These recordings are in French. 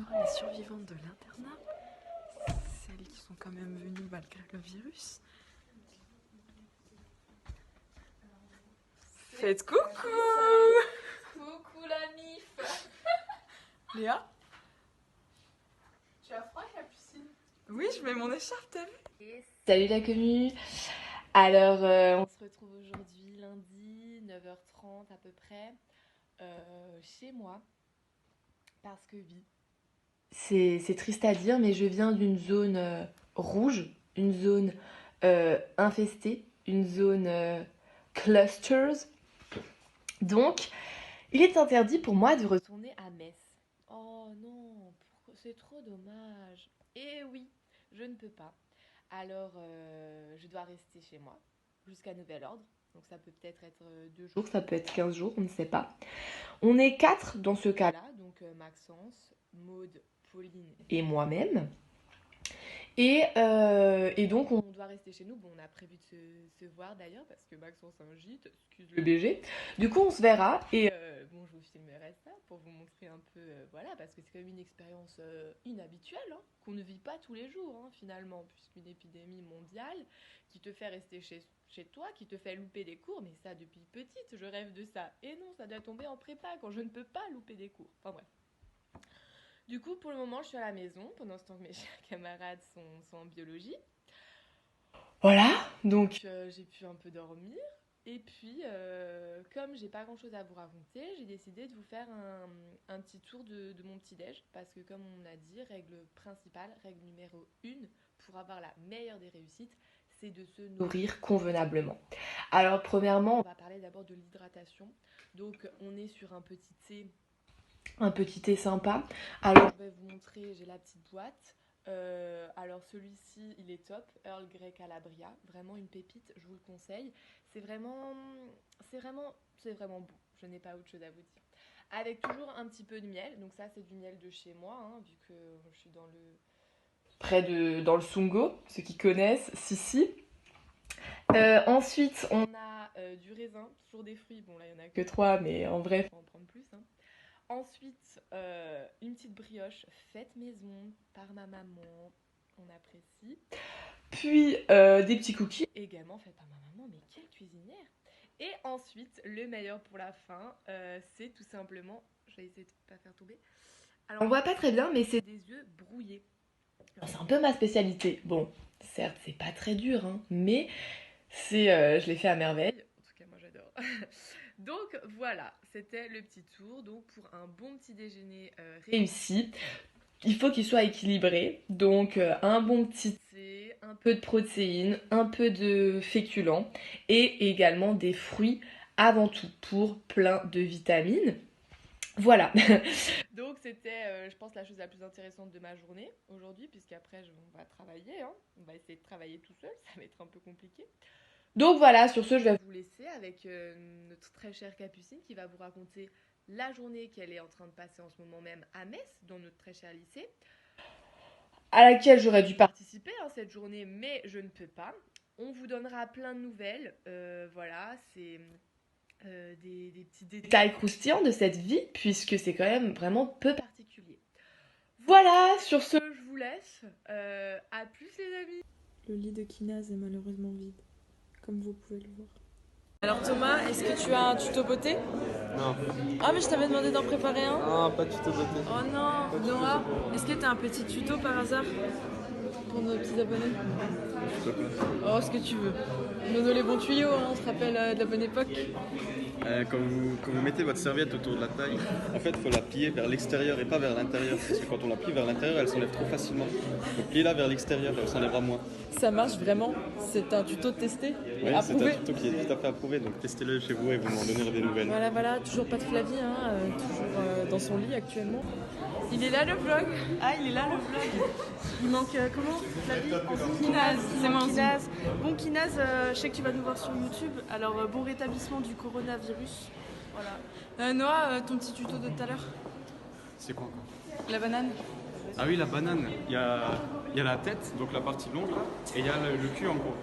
voir les survivantes de l'internat, celles qui sont quand même venues malgré le virus. Faites coucou! Coucou la mif! Léa? Tu as froid, Capucine? Oui, je mets mon écharpe, t'as vu? Salut la commu! Alors, on se retrouve aujourd'hui, lundi, 9h30 à peu près, chez moi. Parce que oui, c'est triste à dire, mais je viens d'une zone rouge, une zone infestée, une zone clusters. Donc, il est interdit pour moi de retourner à Metz. Oh non, c'est trop dommage. Et oui, je ne peux pas. Alors, je dois rester chez moi jusqu'à nouvel ordre. Donc ça peut peut-être être 2 jours, ça peut être 15 jours, on ne sait pas. On est 4 dans ce cas-là, donc Maxence, Maude, Pauline et moi-même. Et donc on doit rester chez nous. Bon, on a prévu de se voir d'ailleurs parce que Maxence a un gîte, excuse le BG. Du coup, on se verra et bon, je vous filmerai ça pour vous montrer un peu, voilà, parce que c'est quand même une expérience inhabituelle, hein, qu'on ne vit pas tous les jours, hein, finalement, puisqu'une épidémie mondiale qui te fait rester chez toi, qui te fait louper des cours, mais ça depuis petite, je rêve de ça. Et non, ça doit tomber en prépa quand je ne peux pas louper des cours. Enfin bref. Du coup, pour le moment, je suis à la maison, pendant ce temps que mes chers camarades sont en biologie. Voilà, donc j'ai pu un peu dormir. Et puis, comme j'ai pas grand chose à vous raconter, j'ai décidé de vous faire un petit tour de mon petit-déj. Parce que comme on a dit, règle principale, règle numéro 1, pour avoir la meilleure des réussites, c'est de se nourrir convenablement. Alors premièrement, on va parler d'abord de l'hydratation. Donc on est sur un petit thé sympa. Alors je vais vous montrer, j'ai la petite boîte. Alors celui-ci il est top, Earl Grey Calabria, vraiment une pépite, je vous le conseille. C'est vraiment bon, je n'ai pas autre chose à vous dire. Avec toujours un petit peu de miel, donc ça c'est du miel de chez moi, hein, vu que je suis dans le Sungo, ceux qui connaissent, si. Ensuite on a du raisin, toujours des fruits, bon là il n'y en a que 3, mais en vrai il faut en prendre plus, hein. Ensuite, une petite brioche faite maison par ma maman, on apprécie. Puis des petits cookies, également faits par ma maman, mais quelle cuisinière! Et ensuite, le meilleur pour la fin, c'est tout simplement, je vais essayer de ne pas faire tomber. Alors on voit pas très bien, mais c'est des œufs brouillés. Alors c'est un peu ma spécialité. Bon, certes, c'est pas très dur, hein, mais je l'ai fait à merveille. En tout cas, moi j'adore. Donc voilà, c'était le petit tour. Donc pour un bon petit déjeuner réussi, il faut qu'il soit équilibré. Donc un bon petit thé, un peu de protéines, un peu de féculents et également des fruits avant tout pour plein de vitamines. Voilà. Donc c'était, je pense, la chose la plus intéressante de ma journée aujourd'hui, puisqu'après on va travailler, hein. On va essayer de travailler tout seul, ça va être un peu compliqué. Donc voilà, sur ce, je vais vous laisser avec notre très chère Capucine qui va vous raconter la journée qu'elle est en train de passer en ce moment même à Metz, dans notre très cher lycée, à laquelle j'aurais dû participer, hein, cette journée, mais je ne peux pas. On vous donnera plein de nouvelles, voilà, c'est des petits détails croustillants de cette vie, puisque c'est quand même vraiment peu particulier. Voilà, sur ce, je vous laisse. À plus les amis. Le lit de Kinaz est malheureusement vide, comme vous pouvez le voir. Alors Thomas, est-ce que tu as un tuto beauté? Non. Ah mais je t'avais demandé d'en préparer un. Ah, pas de tuto beauté. Oh non, Noah, est-ce que tu as un petit tuto par hasard pour nos petits abonnés? S'il te plaît. Oh, ce que tu veux. Nono les bons tuyaux, hein, on se rappelle de la bonne époque. Quand vous mettez votre serviette autour de la taille, en fait, il faut la plier vers l'extérieur et pas vers l'intérieur. Parce que quand on la plie vers l'intérieur, elle s'enlève trop facilement. Donc pliez-la vers l'extérieur, elle s'enlèvera moins. Ça marche vraiment? C'est un tuto testé? Oui, c'est Approuvé? un tuto qui est tout à fait approuvé, donc testez-le chez vous et vous m'en donnerez des nouvelles. Voilà, toujours pas de Flavie, hein, toujours dans son lit actuellement. Il est là le vlog. Ah, il est là le vlog. Il manque comment, Flavie? Kinaz, c'est moi Kinaz. Bon Kinaz, je sais que tu vas nous voir sur YouTube, alors bon rétablissement du coronavirus. Voilà. Noah, ton petit tuto de tout à l'heure? C'est quoi encore? La banane. Ah oui, la banane. Il y a la tête, donc la partie longue, là, et il y a le cul en gros.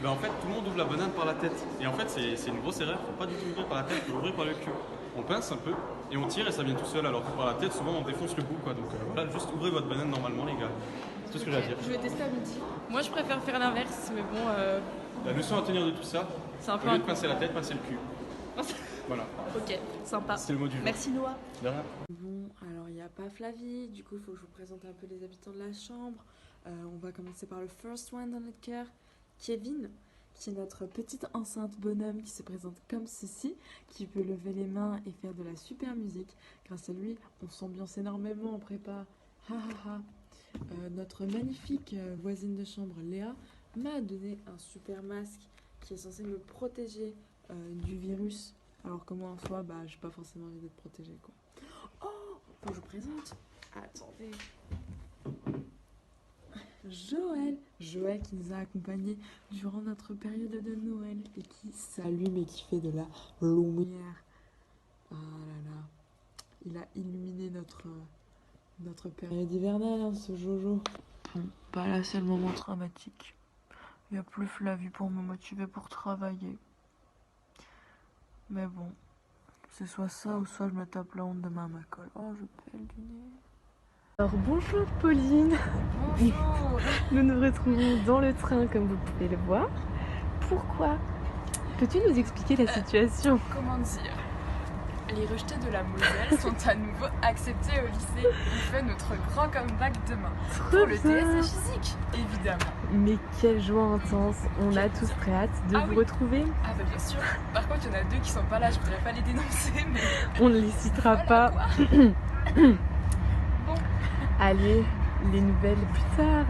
Ben, en fait, tout le monde ouvre la banane par la tête. Et en fait, c'est une grosse erreur. Faut pas du tout ouvrir par la tête, faut ouvrir par le cul. on pince un peu et on tire et ça vient tout seul. Alors que par la tête, souvent on défonce le bout quoi. Donc voilà, juste ouvrez votre banane normalement, les gars. C'est tout ce que j'ai à dire. Je vais tester à midi. Moi, je préfère faire l'inverse, mais bon. La leçon à tenir de tout ça, C'est un peu au lieu de pincer la tête, pincer le cul. Voilà, Ok, sympa. c'est le mot du jour. Merci Noah. De rien. Bon, alors il n'y a pas Flavie, du coup il faut que je vous présente un peu les habitants de la chambre. On va commencer par le first one dans notre cœur, Kevin, qui est notre petite enceinte bonhomme qui se présente comme ceci, qui peut lever les mains et faire de la super musique. Grâce à lui, on s'ambiance énormément en prépa. Ha ha ha. Notre magnifique voisine de chambre, Léa, m'a donné un super masque qui est censé me protéger du virus. Alors que moi en soi, bah j'ai pas forcément envie d'être protégée quoi. Oh, faut que je vous présente. Attendez. Joël qui nous a accompagnés durant notre période de Noël et qui s'allume et qui fait de la lumière. Ah là là, il a illuminé notre période hivernale, hein, ce Jojo. Bon, pas là, c'est le moment dramatique. Il n'y a plus Flavie pour me motiver pour travailler. Mais bon, c'est soit ça ou soit je me tape la honte demain à ma colle. Oh, je pèle du nez. Alors bonjour Pauline. Bonjour. Nous nous retrouvons dans le train comme vous pouvez le voir. Pourquoi? Peux-tu nous expliquer la situation? Comment dire? Les rejetés de la Moselle sont à nouveau acceptés au lycée. On fait notre grand comeback demain. Pour le bien. TS et physique, évidemment. Mais quelle joie intense. On a tous très hâte de Ah vous oui. retrouver. Ah bah bien sûr. Par contre, il y en a deux qui sont pas là, je voudrais pas les dénoncer, mais On ne les citera voilà, pas. quoi. Allez, les nouvelles plus tard.